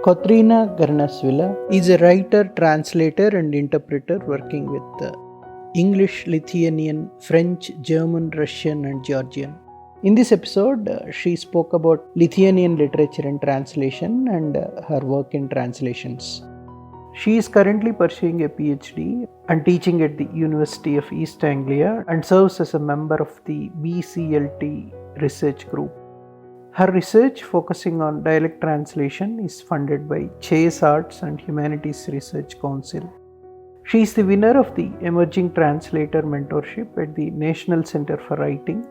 Kotryna Garanasvili is a writer, translator, and interpreter working with English, Lithuanian, French, German, Russian, and Georgian. In this episode, she spoke about Lithuanian literature and translation and her work in translations. She is currently pursuing a PhD and teaching at the University of East Anglia and serves as a member of the BCLT Research Group. Her research focusing on dialect translation is funded by Chase Arts and Humanities Research Council. She is the winner of the Emerging Translator Mentorship at the National Centre for Writing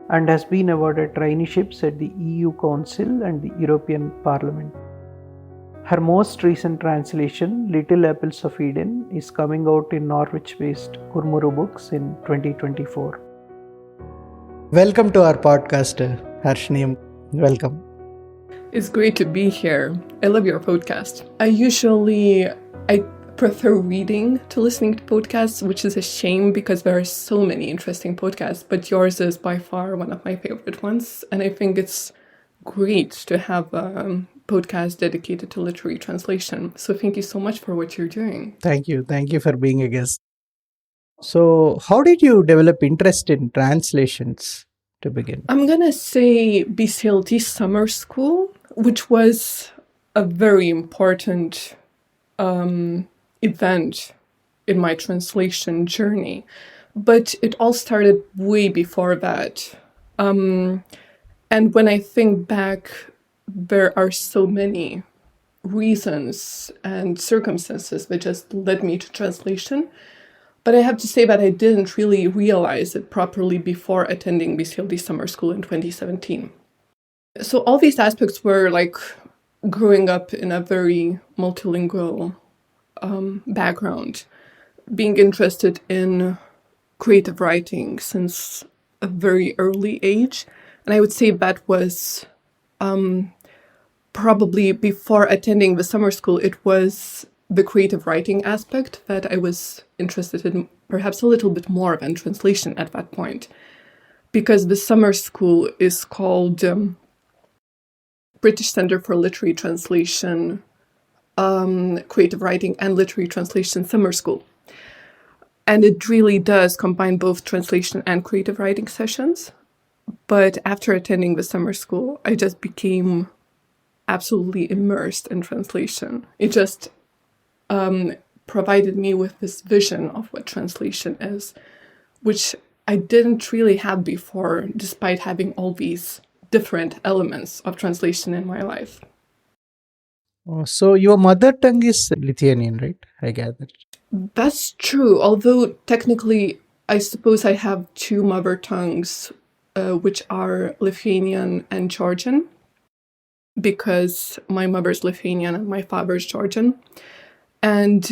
and has been awarded traineeships at the EU Council and the European Parliament. Her most recent translation, Little Apples of Eden, is coming out in Norwich-based Kurumuru Books in 2024. Welcome to our podcast, Harshni. Welcome. It's great to be here. I love your podcast. I prefer reading to listening to podcasts, which is a shame because there are so many interesting podcasts, but yours is by far one of my favorite ones. And I think it's great to have a podcast dedicated to literary translation. So thank you so much for what you're doing. Thank you. Thank you for being a guest. So, how did you develop interest in translations to begin? I'm going to say BCLT Summer School, which was a very important event in my translation journey. But it all started way before that. And when I think back, there are so many reasons and circumstances that just led me to translation. But I have to say that I didn't really realize it properly before attending BCLT Summer School in 2017. So all these aspects were like growing up in a very multilingual background, being interested in creative writing since a very early age. And I would say that was probably before attending the summer school, it was the creative writing aspect that I was interested in, perhaps a little bit more than translation at that point, because the summer school is called British Centre for Literary Translation, Creative Writing and Literary Translation Summer School. And it really does combine both translation and creative writing sessions. But after attending the summer school, I just became absolutely immersed in translation. It just provided me with this vision of what translation is, which I didn't really have before, despite having all these different elements of translation in my life. So your mother tongue is Lithuanian, right? I gather. That's true, although technically I suppose I have two mother tongues, which are Lithuanian and Georgian, because my mother's Lithuanian and my father's Georgian. And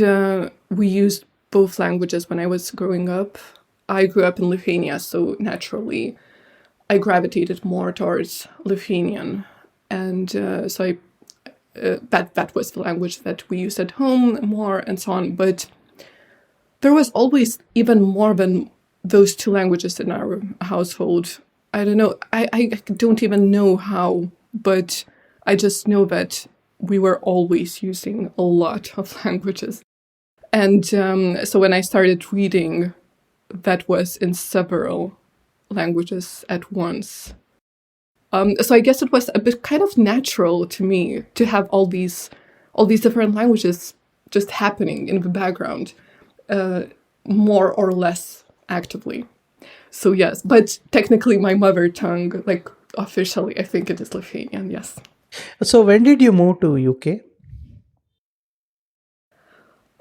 we used both languages when I was growing up. I grew up in Lithuania, so naturally I gravitated more towards Lithuanian. And so that was the language that we used at home more and so on. But there was always even more than those two languages in our household. I don't know. I don't even know how, but I just know that we were always using a lot of languages. And so when I started reading, that was in several languages at once. So I guess it was a bit kind of natural to me to have all these different languages just happening in the background, more or less actively. So yes, but technically my mother tongue, like officially, I think it is Lithuanian, yes. So when did you move to UK?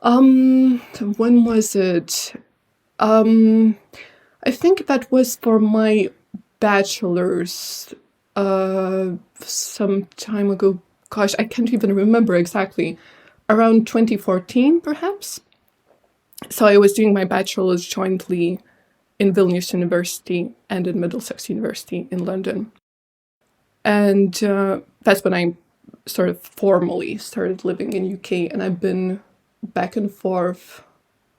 When was it? I think that was for my bachelor's some time ago. Gosh, I can't even remember exactly. Around 2014, perhaps. So I was doing my bachelor's jointly in Vilnius University and in Middlesex University in London. And that's when I sort of formally started living in UK, and I've been back and forth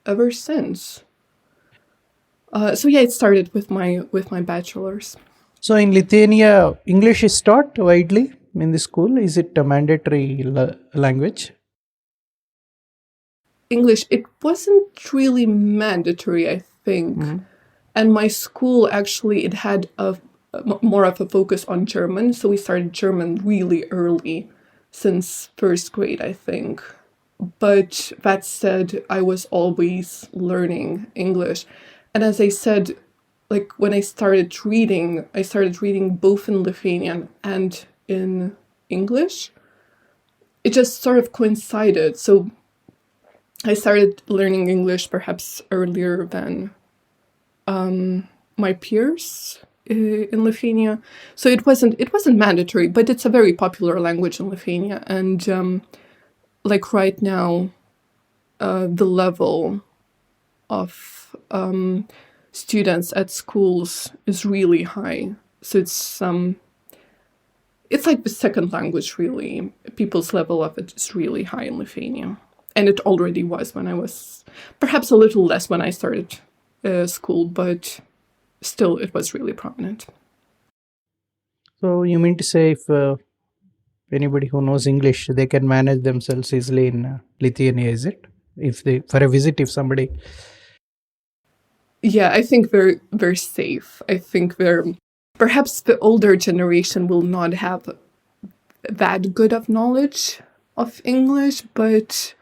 ever since. So yeah, it started with my bachelor's. So in Lithuania, English is taught widely in the school? Is it a mandatory language? English, it wasn't really mandatory, I think. And my school actually, it had more of a focus on German. So we started German really early, since first grade, I think. But that said, I was always learning English. And as I said, like when I started reading both in Lithuanian and in English. It just sort of coincided. So I started learning English perhaps earlier than my peers in Lithuania. So it wasn't mandatory, but it's a very popular language in Lithuania. And like right now, the level of students at schools is really high. So it's like the second language, really. People's level of it is really high in Lithuania. And it already was when I was, perhaps a little less when I started school, but still it was really prominent. So you mean to say if anybody who knows English, they can manage themselves easily in Lithuania, is it? If they, for a visit, if somebody... Yeah, I think they're safe. I think perhaps the older generation will not have that good of knowledge of English, but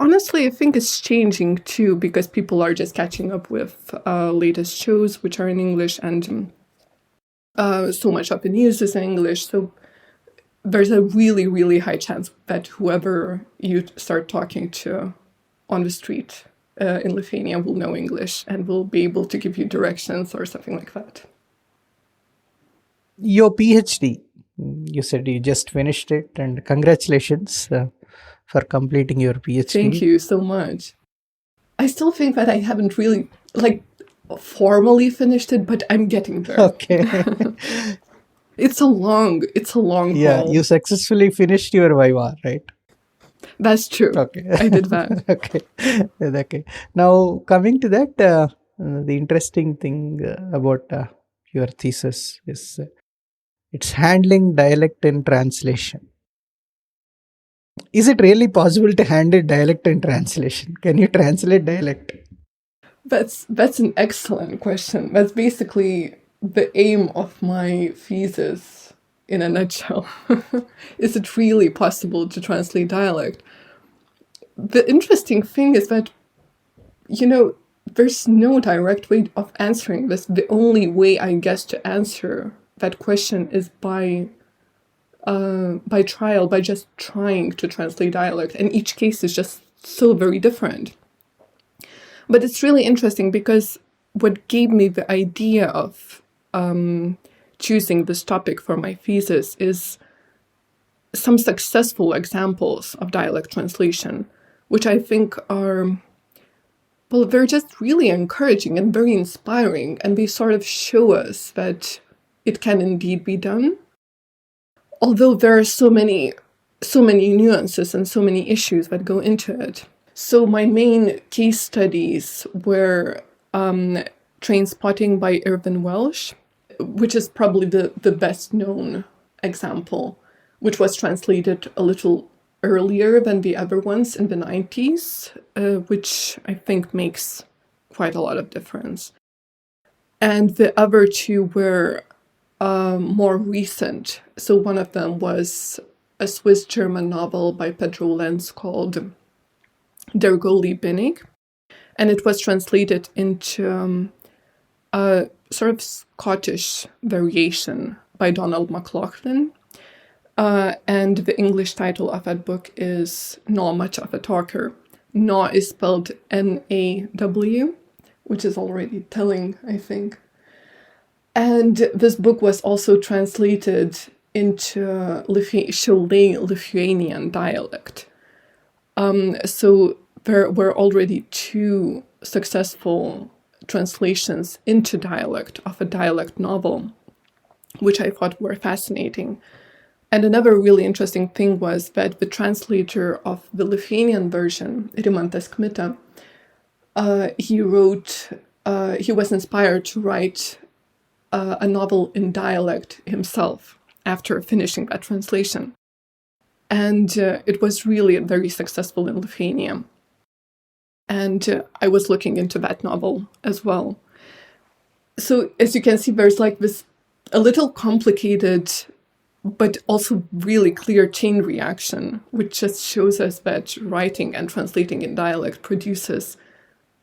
honestly, I think it's changing too, because people are just catching up with latest shows which are in English, and so much of the news is in English. So there's a really, really high chance that whoever you start talking to on the street in Lithuania will know English and will be able to give you directions or something like that. Your PhD, you said you just finished it, and congratulations for completing your PhD. Thank you so much. I still think that I haven't really, formally finished it, but I'm getting there. Okay. It's a long Yeah, haul. you successfully finished your Viva, right? That's true. Okay. I did that. Okay. Now, coming to that, the interesting thing about your thesis is it's handling dialect in translation. Is it really possible to handle dialect in translation? Can you translate dialect? That's an excellent question. That's basically the aim of my thesis in a nutshell. Is it really possible to translate dialect? The interesting thing is that, there's no direct way of answering this. The only way, I guess, to answer that question is by trial, by just trying to translate dialect. And each case is just so very different. But it's really interesting because what gave me the idea of choosing this topic for my thesis is some successful examples of dialect translation, which I think are, they're just really encouraging and very inspiring, and they sort of show us that it can indeed be done. Although there are so many nuances and so many issues that go into it. So my main case studies were Train Spotting by Irvin Welsh, which is probably the best known example, which was translated a little earlier than the other ones in the 90s, which I think makes quite a lot of difference. And the other two were more recent. So one of them was a Swiss-German novel by Pedro Lenz called Der Goli Binnig, and it was translated into a sort of Scottish variation by Donald McLaughlin. And the English title of that book is Not Much of a Talker. Naw is spelled N-A-W, which is already telling, I think. And this book was also translated into Lithuanian dialect. So there were already two successful translations into dialect of a dialect novel, which I thought were fascinating. And another really interesting thing was that the translator of the Lithuanian version, Rimantas Kmita, he was inspired to write a novel in dialect himself. after finishing that translation. And it was really very successful in Lithuania. And I was looking into that novel as well. So as you can see, there's like this a little complicated, but also really clear chain reaction, which just shows us that writing and translating in dialect produces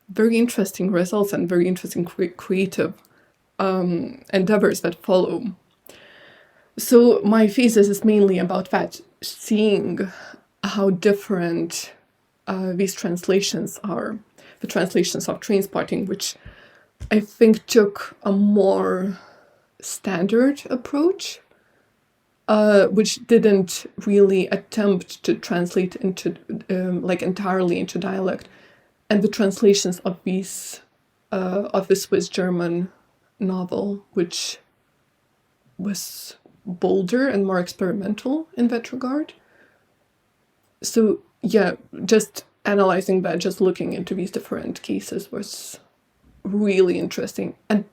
very interesting results and very interesting creative endeavors that follow. So my thesis is mainly about that, seeing how different these translations are. The translations of Trainspotting, which I think took a more standard approach, which didn't really attempt to translate into entirely into dialect, and the translations of these of the Swiss-German novel, which was bolder and more experimental in that regard. So yeah, just analyzing that, just looking into these different cases was really interesting. And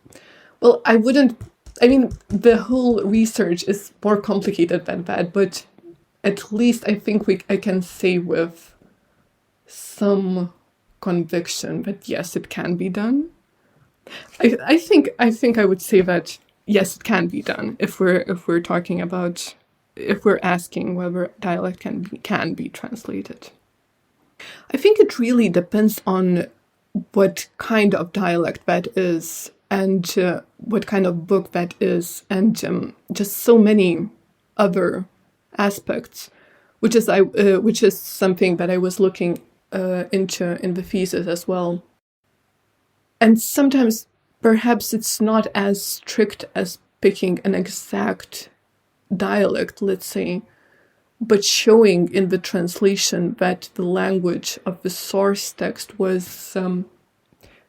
well, the whole research is more complicated than that, but at least I think I can say with some conviction that yes, it can be done. I think I would say that yes, it can be done if we're talking about, if we're asking whether dialect can be translated. I think it really depends on what kind of dialect that is, and what kind of book that is, and just so many other aspects, which is something that I was looking into in the thesis as well. And sometimes perhaps it's not as strict as picking an exact dialect, let's say, but showing in the translation that the language of the source text was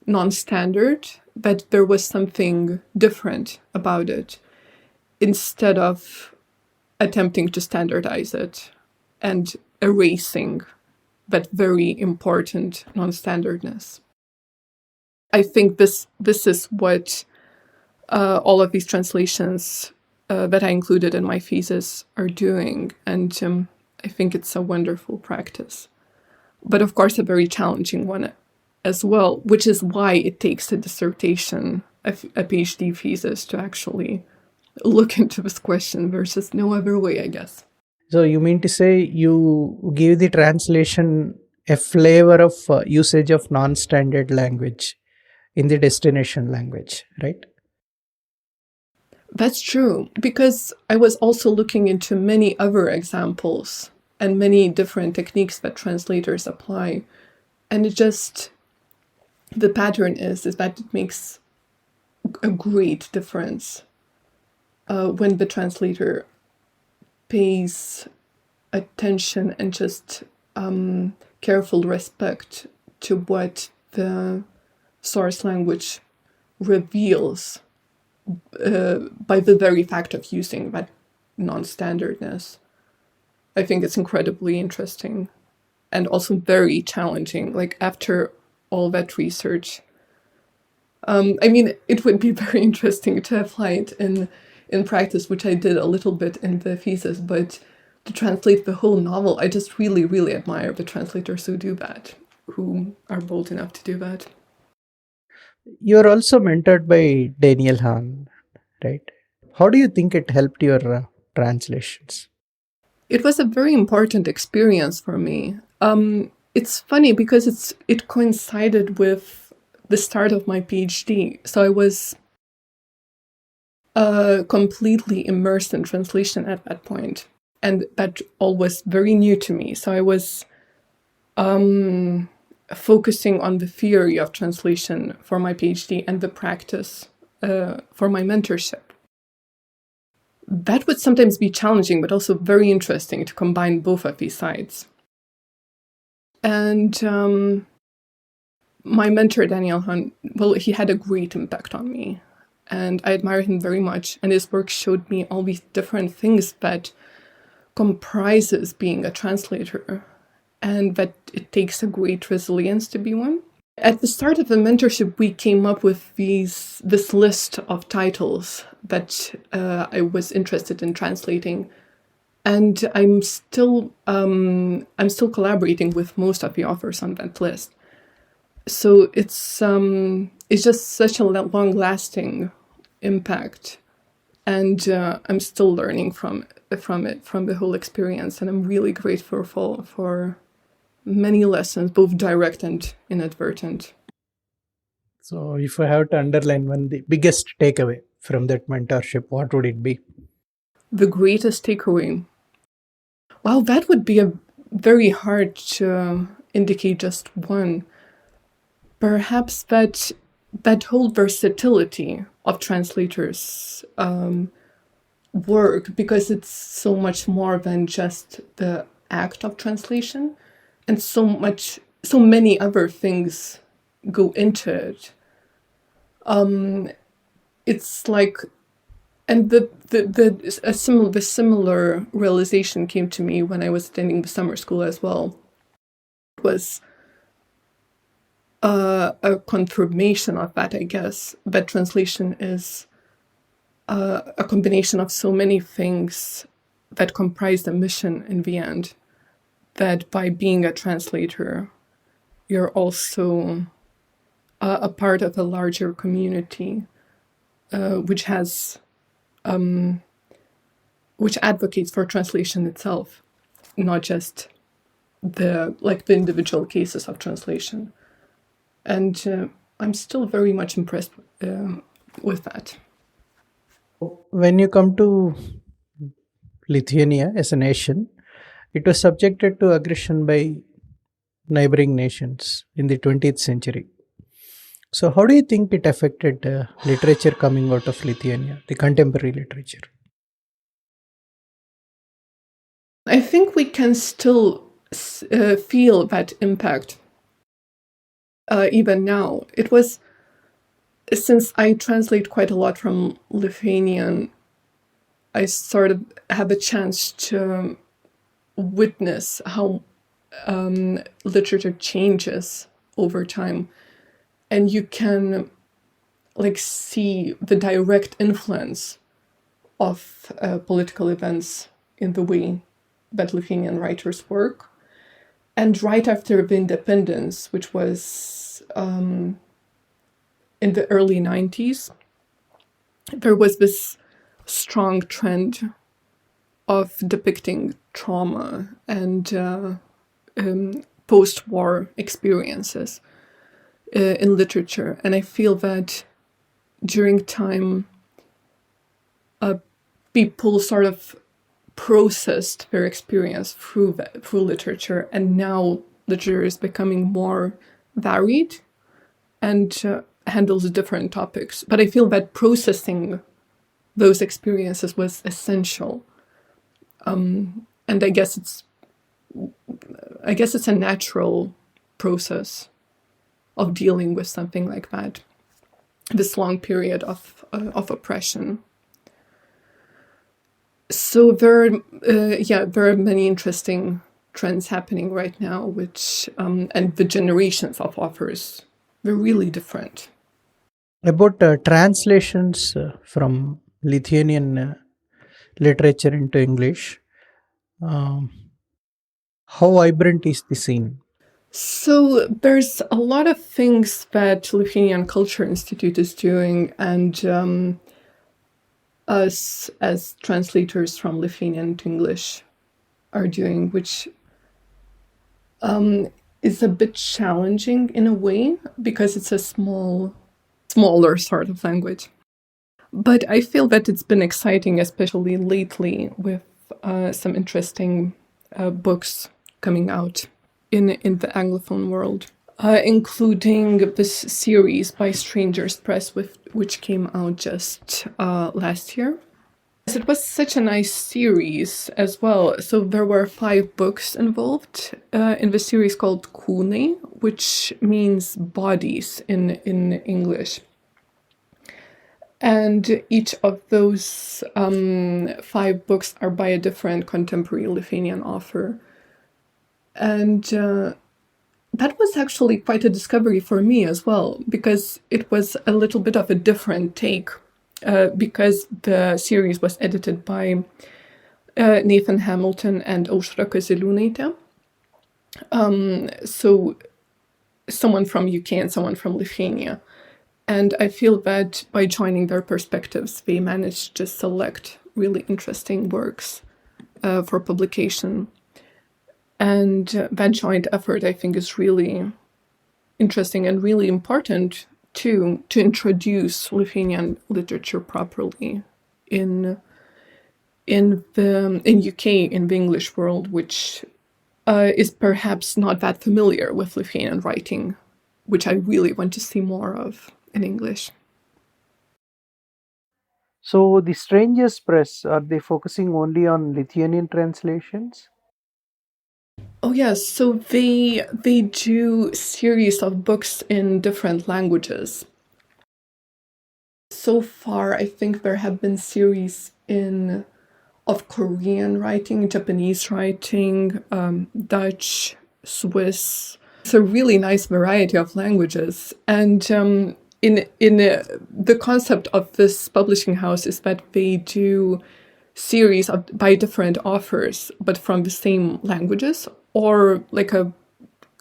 non-standard, that there was something different about it, instead of attempting to standardize it and erasing that very important non-standardness. I think this is what all of these translations that I included in my thesis are doing, and I think it's a wonderful practice. But of course, a very challenging one as well, which is why it takes a dissertation, a PhD thesis, to actually look into this question versus no other way, I guess. So you mean to say you give the translation a flavor of usage of non-standard language in the destination language, right? That's true, because I was also looking into many other examples and many different techniques that translators apply. And the pattern is that it makes a great difference when the translator pays attention and just careful respect to what the source language reveals by the very fact of using that non-standardness. I think it's incredibly interesting and also very challenging. Like, after all that research, it would be very interesting to apply it in practice, which I did a little bit in the thesis, but to translate the whole novel, I just really, really admire the translators who do that, who are bold enough to do that. You're also mentored by Daniel Hahn, right? How do you think it helped your translations? It was a very important experience for me. It's funny because it coincided with the start of my PhD. So I was completely immersed in translation at that point. And that all was very new to me. So I was focusing on the theory of translation for my PhD and the practice for my mentorship. That would sometimes be challenging, but also very interesting to combine both of these sides. And my mentor, Daniel Hahn, well, he had a great impact on me. And I admire him very much. And his work showed me all these different things that comprises being a translator, and that it takes a great resilience to be one. At the start of the mentorship, we came up with this list of titles that I was interested in translating, and I'm still collaborating with most of the authors on that list. So it's just such a long-lasting impact, and I'm still learning from the whole experience, and I'm really grateful for many lessons, both direct and inadvertent. So, if I have to underline the biggest takeaway from that mentorship, what would it be? The greatest takeaway. Well, that would be a very hard to indicate just one. Perhaps that whole versatility of translators' work, because it's so much more than just the act of translation, and so many other things go into it. It's like, and the similar realization came to me when I was attending the summer school as well. It was a confirmation of that, I guess, that translation is a combination of so many things that comprise the mission in the end, that by being a translator, you're also a part of a larger community which advocates for translation itself, not just the individual cases of translation. And I'm still very much impressed with that. When you come to Lithuania as a nation, it was subjected to aggression by neighboring nations in the 20th century. So, how do you think it affected literature coming out of Lithuania, the contemporary literature? I think we can still feel that impact even now. It was, since I translate quite a lot from Lithuanian, I sort of have a chance to witness how literature changes over time, and you can see the direct influence of political events in the way that Lithuanian writers work. And right after the independence, which was in the early 90s, there was this strong trend of depicting trauma and post-war experiences in literature. And I feel that during time, people sort of processed their experience through literature, and now literature is becoming more varied and handles different topics. But I feel that processing those experiences was essential, and I guess it's a natural process of dealing with something like that, this long period of oppression. So there are many interesting trends happening right now, which and the generations of authors were really different. About translations from Lithuanian literature into English, how vibrant is the scene? So there's a lot of things that Lithuanian Culture Institute is doing, and us as translators from Lithuanian to English are doing, which is a bit challenging in a way, because it's a smaller sort of language. But I feel that it's been exciting, especially lately, with some interesting books coming out in the Anglophone world, including this series by Strangers Press, which came out just last year. It was such a nice series as well. So there were 5 books involved in the series called Kūnai, which means bodies in English. And each of those 5 books are by a different contemporary Lithuanian author. And that was actually quite a discovery for me as well, because it was a little bit of a different take, because the series was edited by Nathan Hamilton and Aušra Kaziliūnaitė. So someone from UK and someone from Lithuania. And I feel that by joining their perspectives, they managed to select really interesting works for publication. And that joint effort, I think, is really interesting and really important to introduce Lithuanian literature properly in UK, in the English world, which is perhaps not that familiar with Lithuanian writing, which I really want to see more of in English. So the Strangers Press, are they focusing only on Lithuanian translations? Oh yes, so they do series of books in different languages. So far, I think there have been series of Korean writing, Japanese writing, Dutch, Swiss. It's a really nice variety of languages. And the concept of this publishing house is that they do series by different authors, but from the same languages, or like a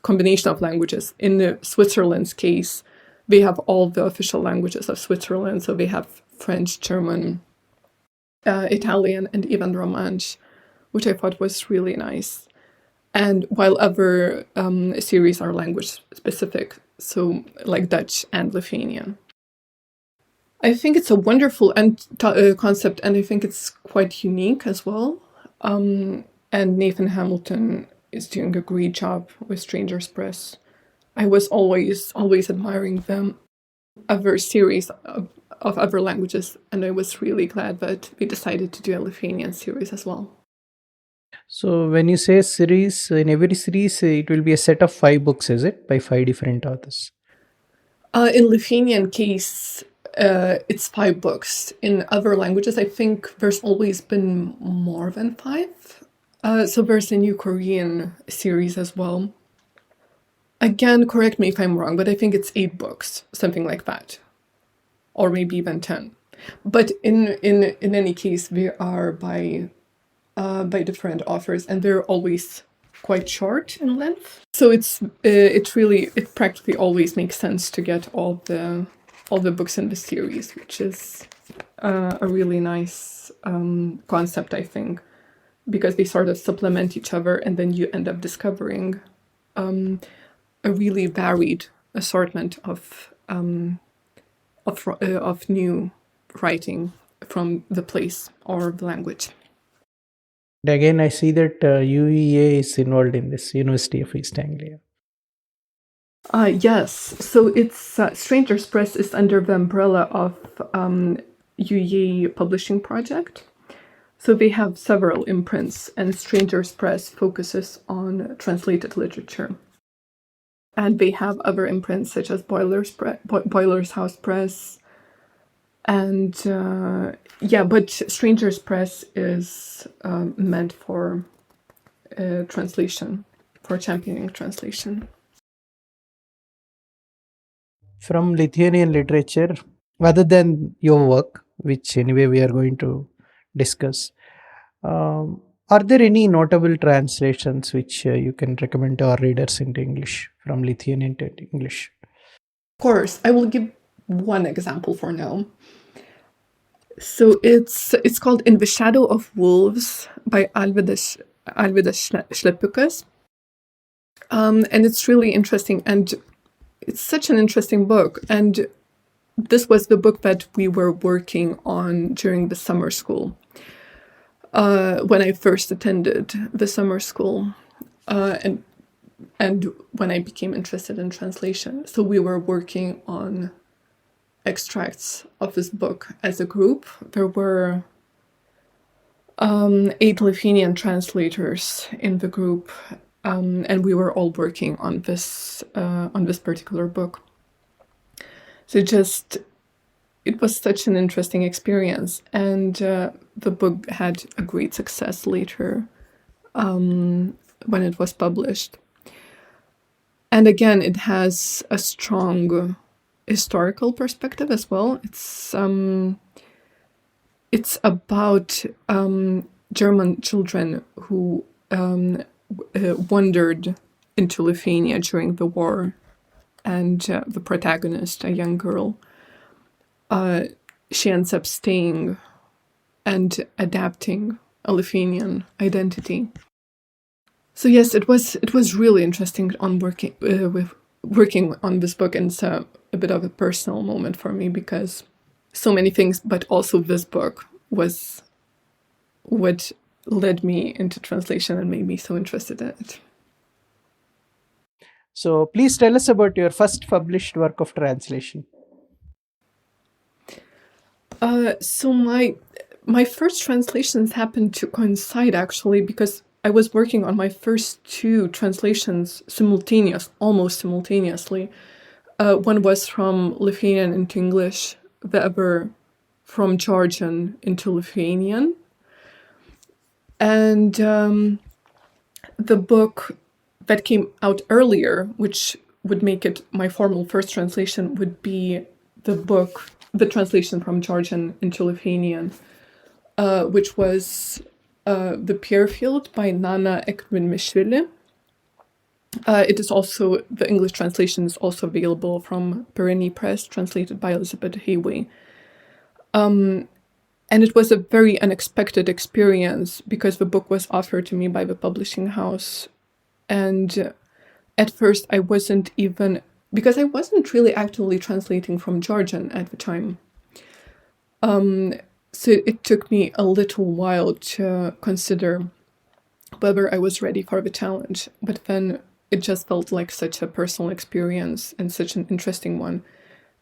combination of languages. In Switzerland's case, they have all the official languages of Switzerland, so they have French, German, Italian, and even Romansh, which I thought was really nice. And while other series are language specific, so like Dutch and Lithuanian. I think it's a wonderful concept, and I think it's quite unique as well. And Nathan Hamilton is doing a great job with Strangers Press. I was always admiring them, other series of other languages, and I was really glad that we decided to do a Lithuanian series as well. So when you say series, in every series it will be a set of 5 books, is it? By 5 different authors? In Lithuanian case, it's 5 books. In other languages, I think there's always been more than 5. So there's a new Korean series as well. Again, correct me if I'm wrong, but I think it's 8 books, something like that. Or maybe even 10. But in any case, they are by different authors, and they're always quite short in length. So it practically always makes sense to get all the books in the series, which is a really nice concept, I think, because they sort of supplement each other, and then you end up discovering a really varied assortment of new writing from the place or the language. And again, I see that UEA is involved in this, University of East Anglia. Yes, so it's Strangers Press is under the umbrella of UEA Publishing Project. So they have several imprints, and Strangers Press focuses on translated literature. And they have other imprints such as Boiler's House Press. And but Strangers Press is meant for translation, for championing translation. From Lithuanian literature, other than your work, which anyway we are going to discuss, are there any notable translations which you can recommend to our readers into English, from Lithuanian to English? Of course, I will give one example for now. So it's called In the Shadow of Wolves by Alvydas Šlepikas. And it's really interesting, and it's such an interesting book. And this was the book that we were working on during the summer school, when I first attended the summer school, and when I became interested in translation. So we were working on extracts of this book as a group. There were 8 Lithuanian translators in the group, and we were all working on this particular book. So it was such an interesting experience, and the book had a great success later when it was published. And again, it has a strong historical perspective as well. It's about German children who wandered into Lithuania during the war, and the protagonist, a young girl, she ends up staying and adapting a Lithuanian identity. So yes, it was really interesting on working on this book, and it's a bit of a personal moment for me because so many things, but also this book was what led me into translation and made me so interested in it. So please tell us about your first published work of translation. So my first translations happened to coincide actually because I was working on my first two translations almost simultaneously. One was from Lithuanian into English, the other from Georgian into Lithuanian. And the book that came out earlier, which would make it my formal first translation, would be the translation from Georgian into Lithuanian, which was The Pierfield by Nana Ekminmishvili. It is also, the English translation is also available from Perini Press, translated by Elizabeth Hayway. And it was a very unexpected experience because the book was offered to me by the publishing house. And at first I wasn't really actively translating from Georgian at the time. So it took me a little while to consider whether I was ready for the challenge. But then it just felt like such a personal experience and such an interesting one.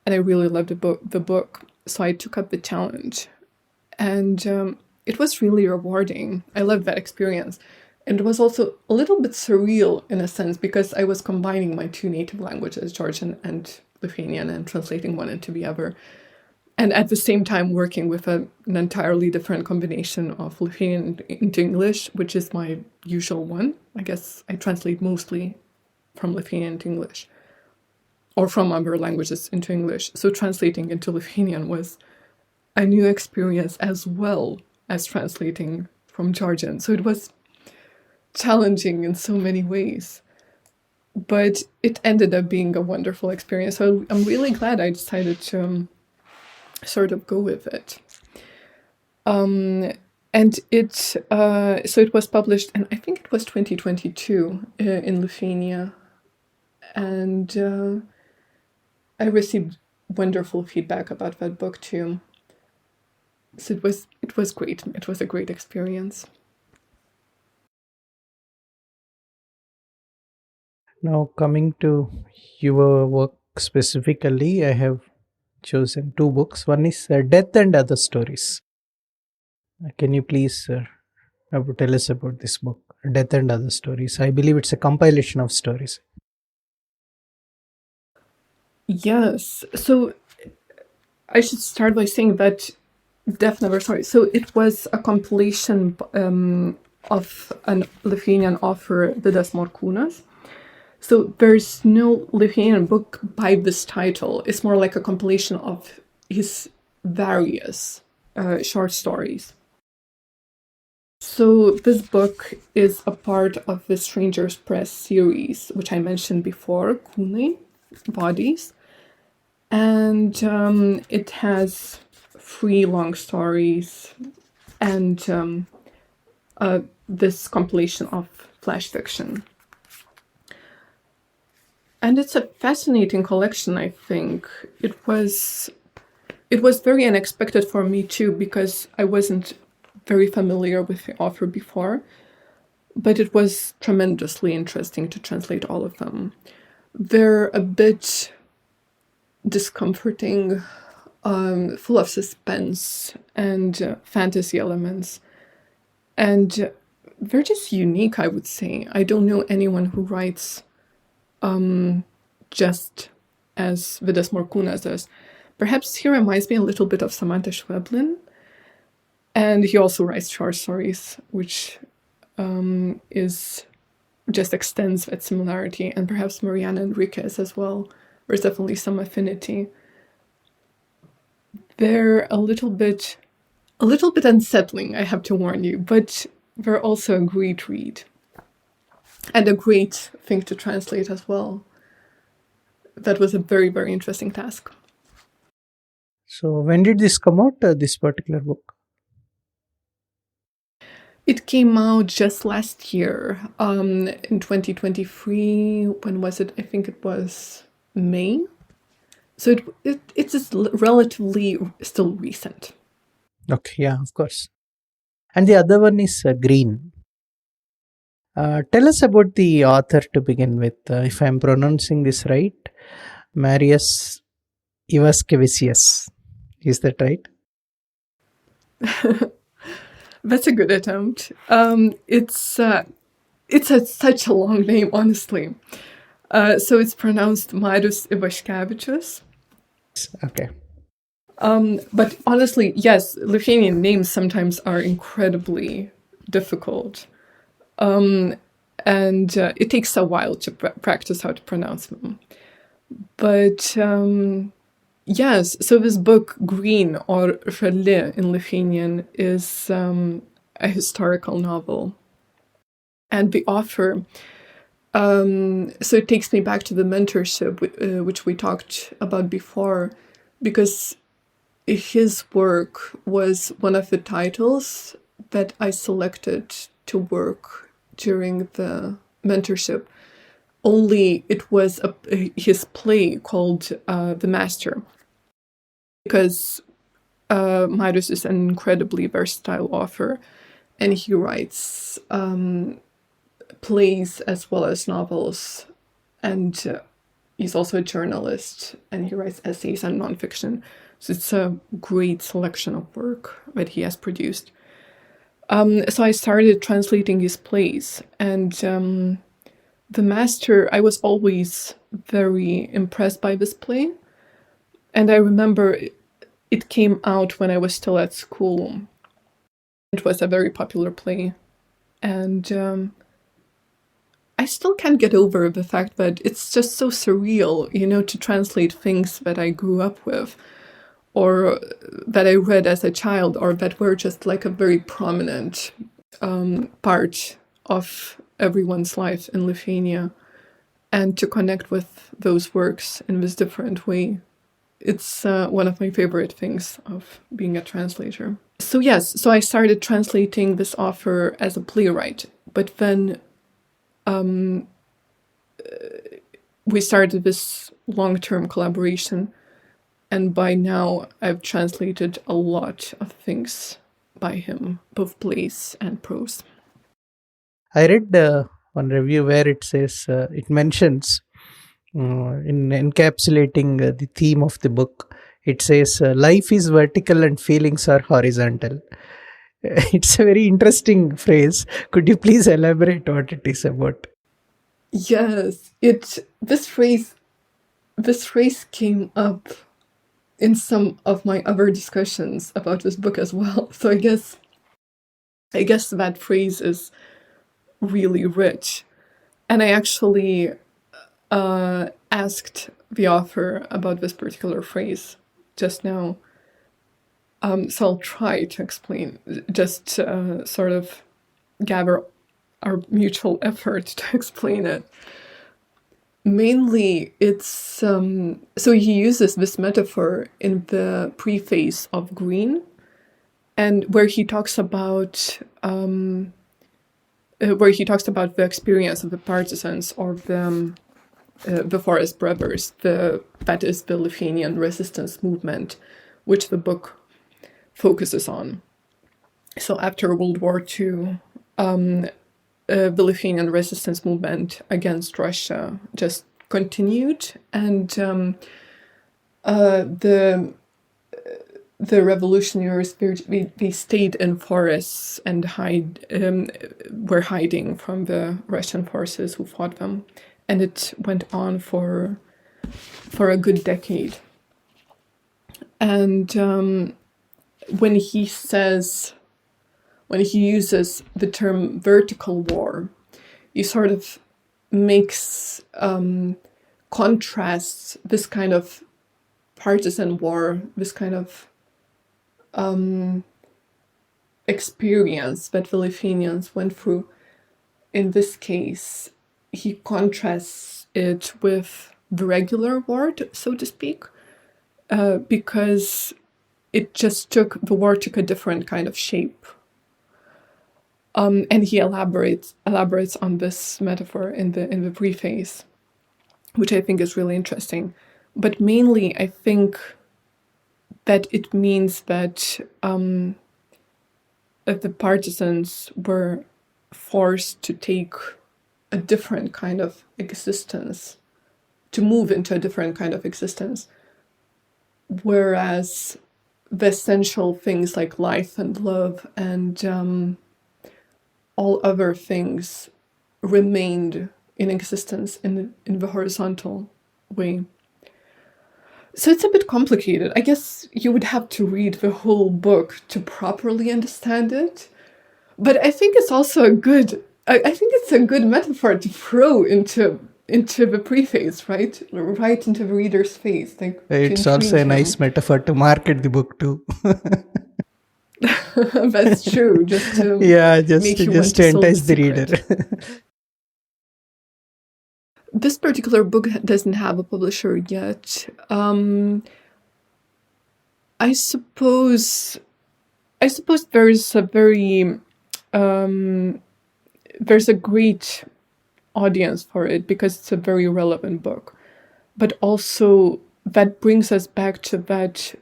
And I really loved the book. So I took up the challenge. And it was really rewarding. I loved that experience. And it was also a little bit surreal in a sense because I was combining my two native languages, Georgian and Lithuanian, and translating one into the other. And at the same time working with an entirely different combination of Lithuanian into English, which is my usual one. I guess I translate mostly from Lithuanian to English, or from other languages into English. So translating into Lithuanian was a new experience as well as translating from Georgian. So it was challenging in so many ways. But it ended up being a wonderful experience. So I'm really glad I decided to sort of go with it. And it was published, and I think it was 2022 in Lithuania. And I received wonderful feedback about that book too. So it was great. It was a great experience. Now coming to your work specifically, I have chosen two books. One is Death and Other Stories. Can you please tell us about this book, Death and Other Stories? I believe it's a compilation of stories. Yes. So I should start by saying that Death Never Stories. So it was a compilation of a Lithuanian author, Vidas Morkūnas. So there's no Lithuanian book by this title. It's more like a compilation of his various short stories. So this book is a part of the Strangers Press series, which I mentioned before, Kūnai, Bodies. And it has 3 long stories and this compilation of flash fiction. And it's a fascinating collection, I think. It was very unexpected for me too, because I wasn't very familiar with the author before, but it was tremendously interesting to translate all of them. They're a bit discomforting, full of suspense and fantasy elements. And they're just unique, I would say. I don't know anyone who writes just as Vidas Morkūnas does. Perhaps he reminds me a little bit of Samantha Schweblin. And he also writes short stories, which is just extends that similarity, and perhaps Mariana Enriquez as well. There's definitely some affinity. They're a little bit unsettling, I have to warn you, but they're also a great read and a great thing to translate as well. That was a very, very interesting task. So when did this come out, this particular book? It came out just last year, in 2023. When was it? I think it was May. So it's relatively still recent. Okay, yeah, of course. And the other one is Green. Tell us about the author to begin with. If I'm pronouncing this right, Marius Ivaskevicius. Is that right? That's a good attempt. It's such a long name, honestly. So it's pronounced Marius Ivaškevičius. Okay. But honestly, yes, Lithuanian names sometimes are incredibly difficult. And it takes a while to practice how to pronounce them. But yes, so this book, Green, or Žali in Lithuanian, is a historical novel. And the author, so it takes me back to the mentorship, which we talked about before, because his work was one of the titles that I selected to work during the mentorship. Only it was his play called The Master, because Marius is an incredibly versatile author, and he writes plays as well as novels, and he's also a journalist, and he writes essays and nonfiction. So it's a great selection of work that he has produced. So I started translating his plays, and The Master, I was always very impressed by this play. And I remember it came out when I was still at school. It was a very popular play. And I still can't get over the fact that it's just so surreal, to translate things that I grew up with, or that I read as a child, or that were just like a very prominent part of everyone's life in Lithuania, and to connect with those works in this different way. It's one of my favorite things of being a translator. So yes, so I started translating this author as a playwright, but then we started this long-term collaboration, and by now I've translated a lot of things by him, both plays and prose. I read one review where it says, it mentions in encapsulating the theme of the book, it says, life is vertical and feelings are horizontal. It's a very interesting phrase. Could you please elaborate what it is about? Yes, this phrase came up in some of my other discussions about this book as well. So I guess that phrase is really rich. And I actually asked the author about this particular phrase just now. So I'll try to explain, just sort of gather our mutual effort to explain it. Mainly, it's so he uses this metaphor in the preface of Green, and where he talks about the experience of the partisans or the Forest Brothers, that is the Lithuanian resistance movement, which the book focuses on. So after World War II, the Lithuanian resistance movement against Russia just continued, and the revolutionaries, they stayed in forests and were hiding from the Russian forces who fought them, and it went on for a good decade. And when he uses the term vertical war, he sort of makes contrasts this kind of partisan war, this kind of experience that the Lithuanians went through. In this case, he contrasts it with the regular war, so to speak, because the war took a different kind of shape. And he elaborates on this metaphor in the preface, which I think is really interesting. But mainly, I think that it means that the partisans were forced to take a different kind of existence, to move into a different kind of existence, whereas the essential things like life and love and all other things remained in existence in the horizontal way. So it's a bit complicated. I guess you would have to read the whole book to properly understand it. But I think it's also a good metaphor to throw into the preface, right into the reader's face. Like, it's also a nice metaphor to market the book too. That's true. Just to to entice the reader. This particular book doesn't have a publisher yet. I suppose there's a great audience for it because it's a very relevant book, but also that brings us back to that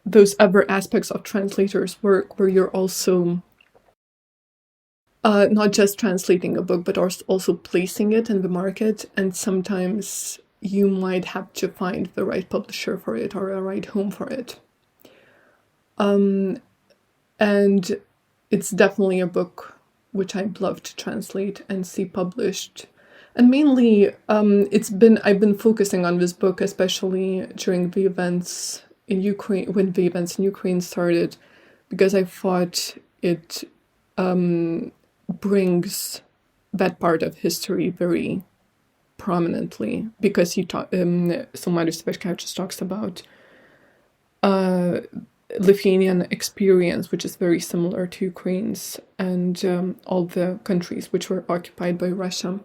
those other aspects of translators' work where you're also not just translating a book, but also placing it in the market, and sometimes you might have to find the right publisher for it or a right home for it. And it's definitely a book which I'd love to translate and see published. And mainly, I've been focusing on this book, especially during the events in Ukraine, when the events in Ukraine started, because I thought it brings that part of history very prominently, because so Marius Ivaškevičius talks about Lithuanian experience, which is very similar to Ukraine's and all the countries which were occupied by Russia.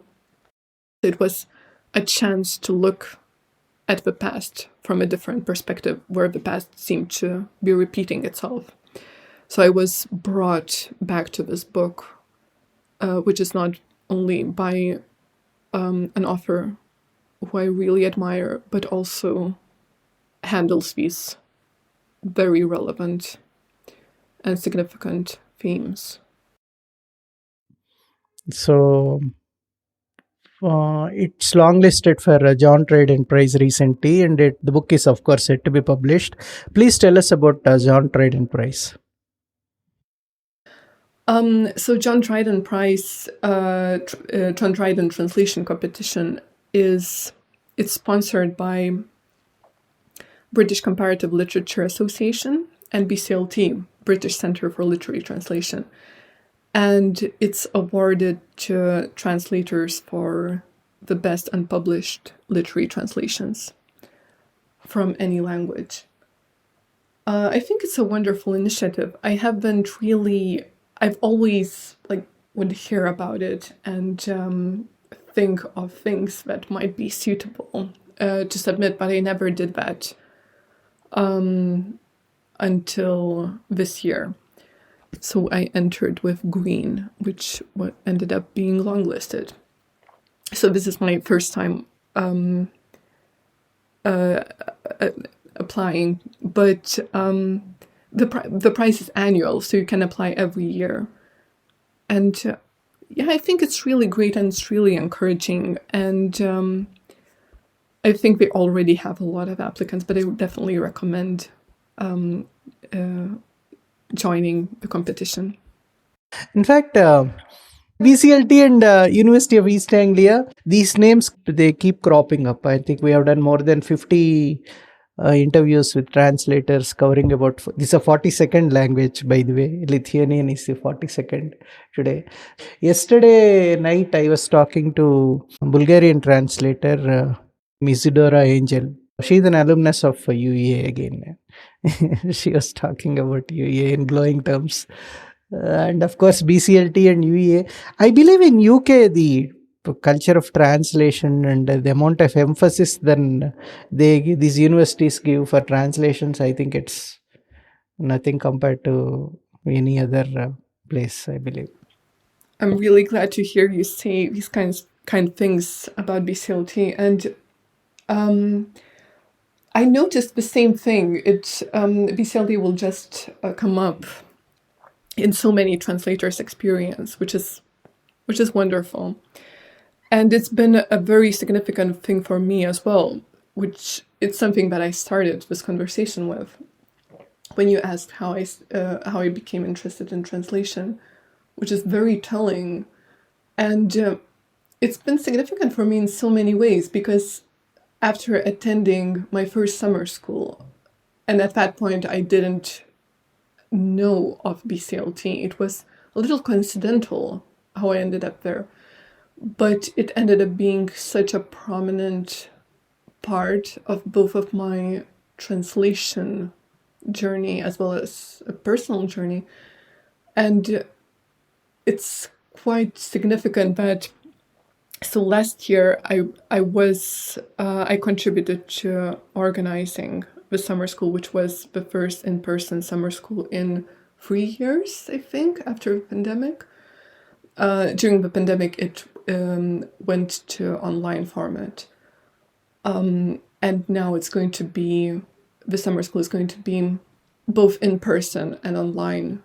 It was a chance to look at the past from a different perspective, where the past seemed to be repeating itself. So I was brought back to this book, which is not only by an author who I really admire, but also handles these very relevant and significant themes. So it's longlisted for John Dryden Prize recently, and the book is of course set to be published. Please tell us about John Dryden Prize. So John Dryden Prize, John Dryden Translation Competition it's sponsored by British Comparative Literature Association and BCLT, British Centre for Literary Translation. And it's awarded to translators for the best unpublished literary translations from any language. I think it's a wonderful initiative. I've always would hear about it and think of things that might be suitable to submit, but I never did that until this year. So I entered with green, which ended up being longlisted. So this is my first time applying, but the prize is annual, so you can apply every year. And I think it's really great and it's really encouraging. And I think they already have a lot of applicants, but I would definitely recommend joining the competition. In fact, BCLT and University of East Anglia, these names, they keep cropping up. I think we have done more than 50 interviews with translators covering about, this is a 42nd language, by the way. Lithuanian is the 42nd today. Yesterday night, I was talking to Bulgarian translator, Isidora Angel. She's an alumnus of UEA again. She was talking about UEA in glowing terms. And of course, BCLT and UEA. I believe in UK, the culture of translation and the amount of emphasis then these universities give for translations, I think it's nothing compared to any other place, I believe. I'm really glad to hear you say these kind of things about BCLT, and I noticed the same thing. BCLT will just come up in so many translators' experience, which is wonderful. And it's been a very significant thing for me as well, which it's something that I started this conversation with when you asked how I became interested in translation, which is very telling. And it's been significant for me in so many ways, because after attending my first summer school, and at that point I didn't know of BCLT, it was a little coincidental how I ended up there, but it ended up being such a prominent part of both of my translation journey as well as a personal journey. And it's quite significant that, so last year I contributed to organizing the summer school, which was the first in-person summer school in 3 years, I think, after the pandemic. During the pandemic, it went to online format. And now the summer school is going to be both in person and online.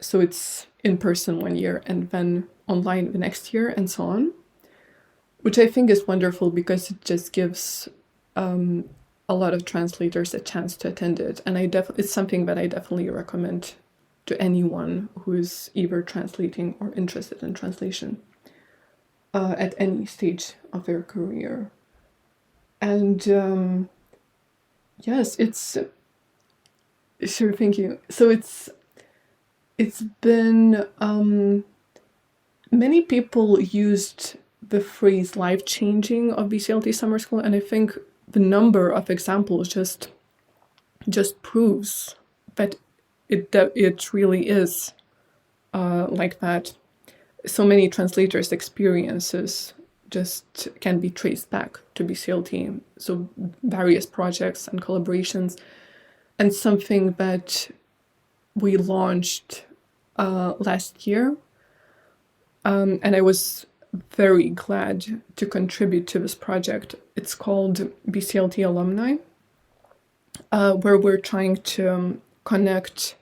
So it's in person 1 year and then online the next year, and so on, which I think is wonderful because it just gives a lot of translators a chance to attend it. And it's something that I definitely recommend to anyone who is either translating or interested in translation at any stage of their career. And yes, sure, thank you. So it's been, many people used the phrase life-changing of BCLT summer school, and I think the number of examples just proves that it really is like that. So many translators' experiences just can be traced back to BCLT. So various projects and collaborations, and something that we launched last year, and I was very glad to contribute to this project. It's called BCLT Alumni, where we're trying to connect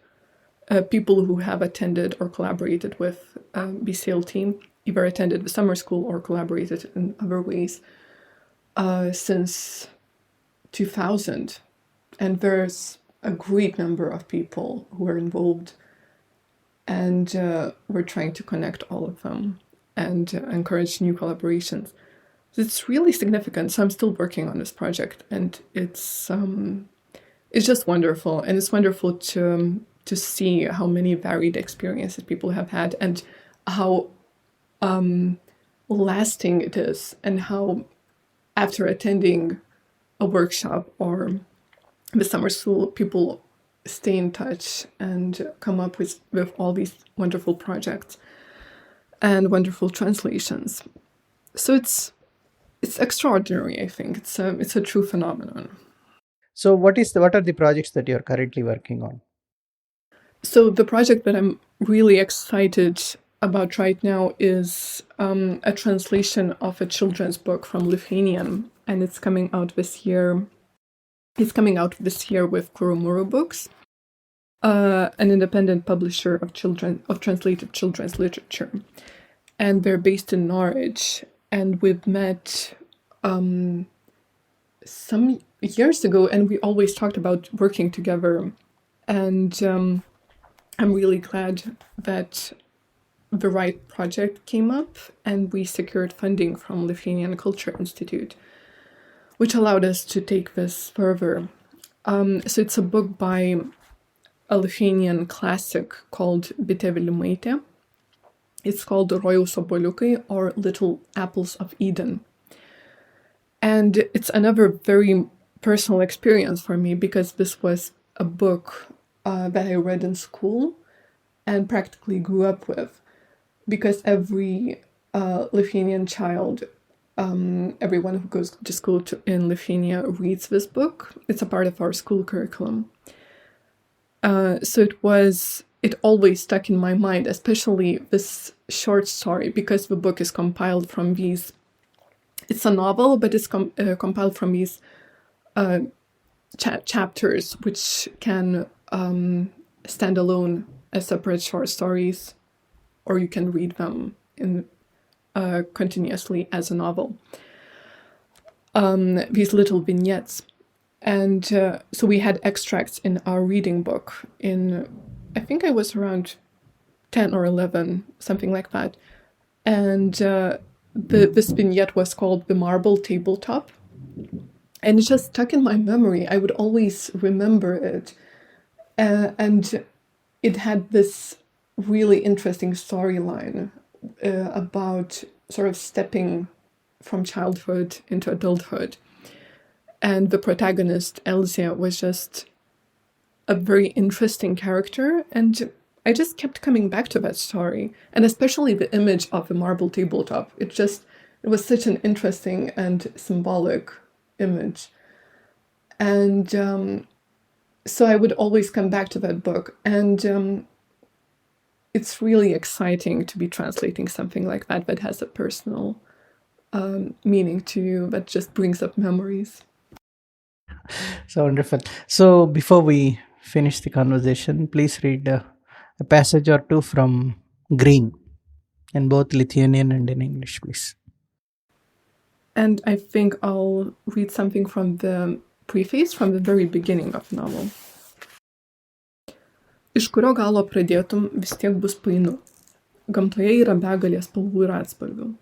people who have attended or collaborated with BCLT, either attended the summer school or collaborated in other ways since 2000. And there's a great number of people who are involved, and we're trying to connect all of them and encourage new collaborations. It's really significant. So I'm still working on this project, and it's just wonderful. And it's wonderful to see how many varied experiences people have had, and how lasting it is, and how after attending a workshop or the summer school, people stay in touch and come up with all these wonderful projects and wonderful translations. So it's extraordinary, I think. It's a true phenomenon. So what are the projects that you're currently working on? So the project that I'm really excited about right now is a translation of a children's book from Lithuanian, and it's coming out this year. It's coming out this year with Kurumuru Books, an independent publisher of translated children's literature, and they're based in Norwich. And we've met some years ago, and we always talked about working together. And I'm really glad that the right project came up, and we secured funding from Lithuanian Culture Institute, which allowed us to take this further. So it's a book by a Lithuanian classic called Bitė Vilimaitė. It's called Rojaus obuoliukai, or Little Apples of Eden. And it's another very personal experience for me, because this was a book that I read in school and practically grew up with, because every Lithuanian child, everyone who goes to school in Lithuania reads this book. It's a part of our school curriculum. So it always stuck in my mind, especially this short story, because the book is compiled from these, it's a novel, but it's compiled from these chapters, which can stand alone as separate short stories, or you can read them in continuously as a novel. These little vignettes. And so we had extracts in our reading book I think I was around 10 or 11, something like that. And this vignette was called The Marble Tabletop. And it just stuck in my memory. I would always remember it. And it had this really interesting storyline about sort of stepping from childhood into adulthood. And the protagonist, Elzia, was just a very interesting character, and I just kept coming back to that story, and especially the image of the marble tabletop. It was such an interesting and symbolic image. And so I would always come back to that book, and it's really exciting to be translating something like that has a personal meaning to you, that just brings up memories. So wonderful. So before we finish the conversation, please read a passage or two from Green in both Lithuanian and in English, please. And I think I'll read something from the preface, from the very beginning of the novel. Iš kurio galo pradėtum, vis tiek bus painu. Gamtoje yra begalė spalvų ir atspalvių.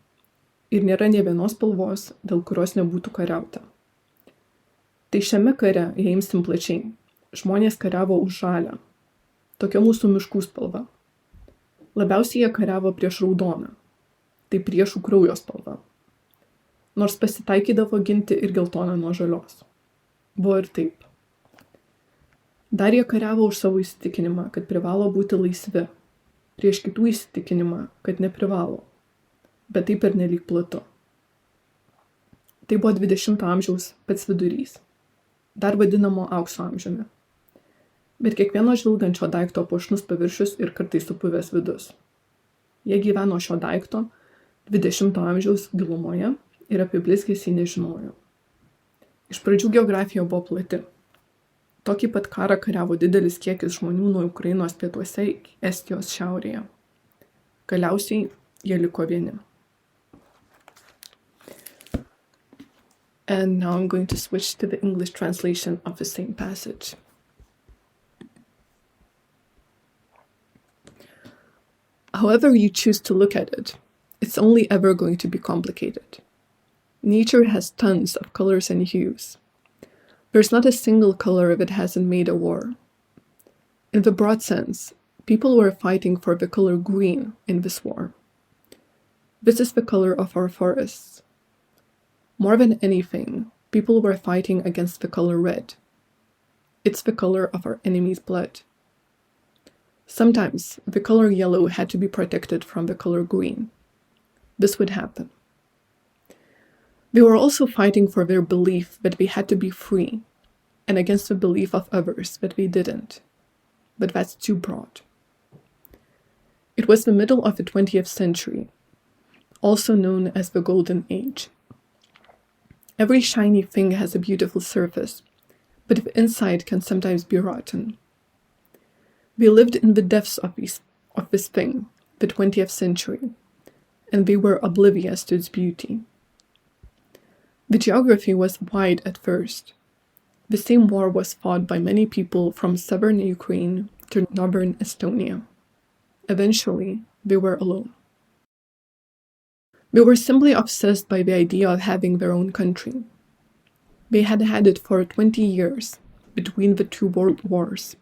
Ir nėra nė vienos spalvos, dėl kurios nebūtų kariauta. Tai šiame kare, jei imsim plačiai, žmonės kariavo už žalią. Tokia mūsų miškų spalva. Labiausiai jie kariavo prieš raudoną. Tai priešų kraujo spalva. Nors pasitaikydavo ginti ir geltoną nuo žalios. Buvo ir taip. Dar jie kariavo už savo įsitikinimą, kad privalo būti laisvi, prieš kitų įsitikinimą, kad neprivalo, bet tai pernelyg platu. Tai buvo 20 amžiaus pats vidurys, dar vadinamo aukso amžiumi. Bet kiekvieno žvilgančio daikto puošnus paviršius ir kartais supuvęs vidus. Jie gyveno šio daikto 20 amžiaus gilumoje ir apie blizgesį nežinojo. Iš pradžių geografija buvo plati. Tokį pat karą kariavo didelis kiekis žmonių nuo Ukrainos pietuose iki Estijos šiaurėje. Galiausiai jie liko vieni. And now I'm going to switch to the English translation of the same passage. However you choose to look at it, it's only ever going to be complicated. Nature has tons of colors and hues. There's not a single color that hasn't made a war. In the broad sense, people were fighting for the color green in this war. This is the color of our forests. More than anything, people were fighting against the color red. It's the color of our enemy's blood. Sometimes the color yellow had to be protected from the color green. This would happen. They were also fighting for their belief that they had to be free, and against the belief of others that they didn't. But that's too broad. It was the middle of the 20th century, also known as the Golden Age. Every shiny thing has a beautiful surface, but the inside can sometimes be rotten. We lived in the depths of this thing, the 20th century, and we were oblivious to its beauty. The geography was wide at first. The same war was fought by many people from southern Ukraine to northern Estonia. Eventually, they were alone. They were simply obsessed by the idea of having their own country. They had had it for 20 years, between the two world wars.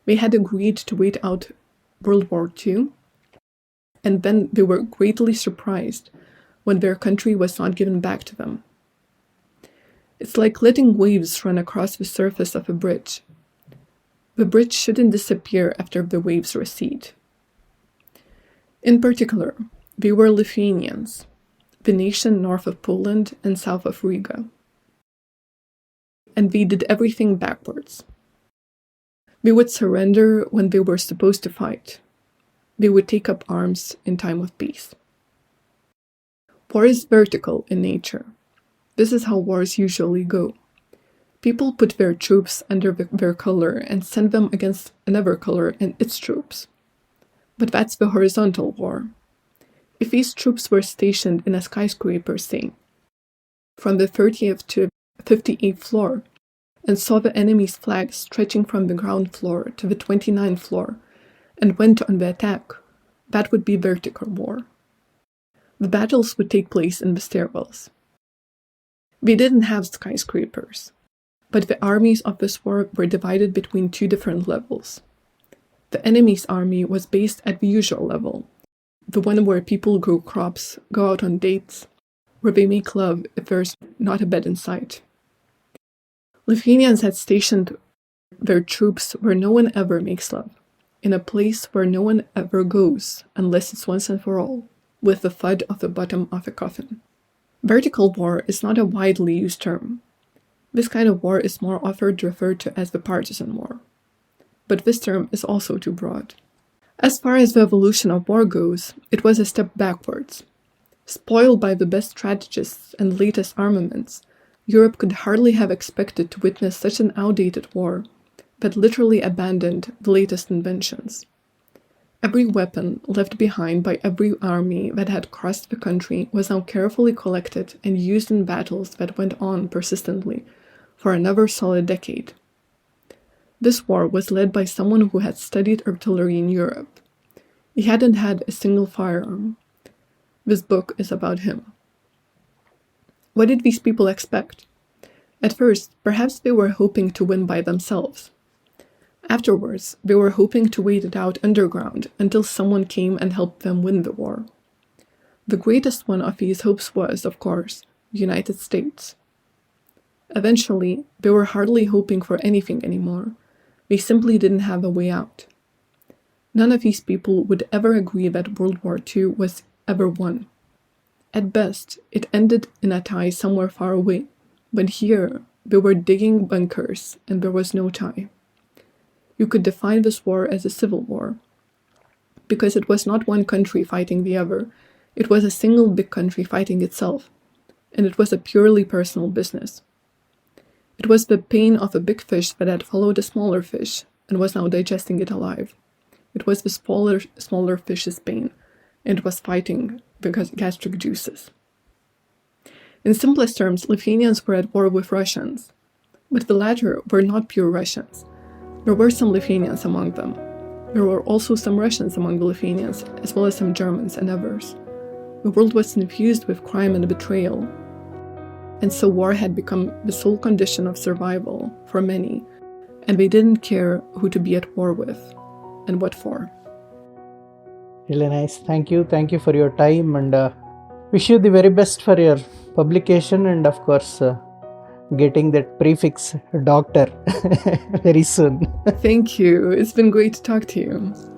They had agreed to wait out World War II, and then they were greatly surprised when their country was not given back to them. It's like letting waves run across the surface of a bridge. The bridge shouldn't disappear after the waves recede. In particular, they were Lithuanians, the nation north of Poland and south of Riga. And they did everything backwards. They would surrender when they were supposed to fight. They would take up arms in time of peace. War is vertical in nature. This is how wars usually go. People put their troops under their color and send them against another color and its troops. But that's the horizontal war. If these troops were stationed in a skyscraper, say, from the 30th to 58th floor, and saw the enemy's flag stretching from the ground floor to the 29th floor, and went on the attack, that would be vertical war. The battles would take place in the stairwells. They didn't have skyscrapers, but the armies of this war were divided between two different levels. The enemy's army was based at the usual level, the one where people grow crops, go out on dates, where they make love if there's not a bed in sight. Lithuanians had stationed their troops where no one ever makes love, in a place where no one ever goes unless it's once and for all, with the thud of the bottom of a coffin. Vertical war is not a widely used term. This kind of war is more often referred to as the partisan war. But this term is also too broad. As far as the evolution of war goes, it was a step backwards. Spoiled by the best strategists and latest armaments, Europe could hardly have expected to witness such an outdated war that literally abandoned the latest inventions. Every weapon left behind by every army that had crossed the country was now carefully collected and used in battles that went on persistently for another solid decade. This war was led by someone who had studied artillery in Europe. He hadn't had a single firearm. This book is about him. What did these people expect? At first, perhaps they were hoping to win by themselves. Afterwards, they were hoping to wait it out underground until someone came and helped them win the war. The greatest one of these hopes was, of course, the United States. Eventually, they were hardly hoping for anything anymore. They simply didn't have a way out. None of these people would ever agree that World War II was ever won. At best, it ended in a tie somewhere far away, but here, they were digging bunkers and there was no tie. You could define this war as a civil war, because it was not one country fighting the other, it was a single big country fighting itself, and it was a purely personal business. It was the pain of a big fish that had followed a smaller fish and was now digesting it alive. It was the smaller fish's pain, and it was fighting the gastric juices. In simplest terms, Lithuanians were at war with Russians, but the latter were not pure Russians. There were some Lithuanians among them. There were also some Russians among the Lithuanians, as well as some Germans and others. The world was infused with crime and betrayal, and so war had become the sole condition of survival for many, and they didn't care who to be at war with, and what for. Really nice. Thank you for your time, and wish you the very best for your publication, and of course getting that prefix doctor very soon. Thank you. It's been great to talk to you.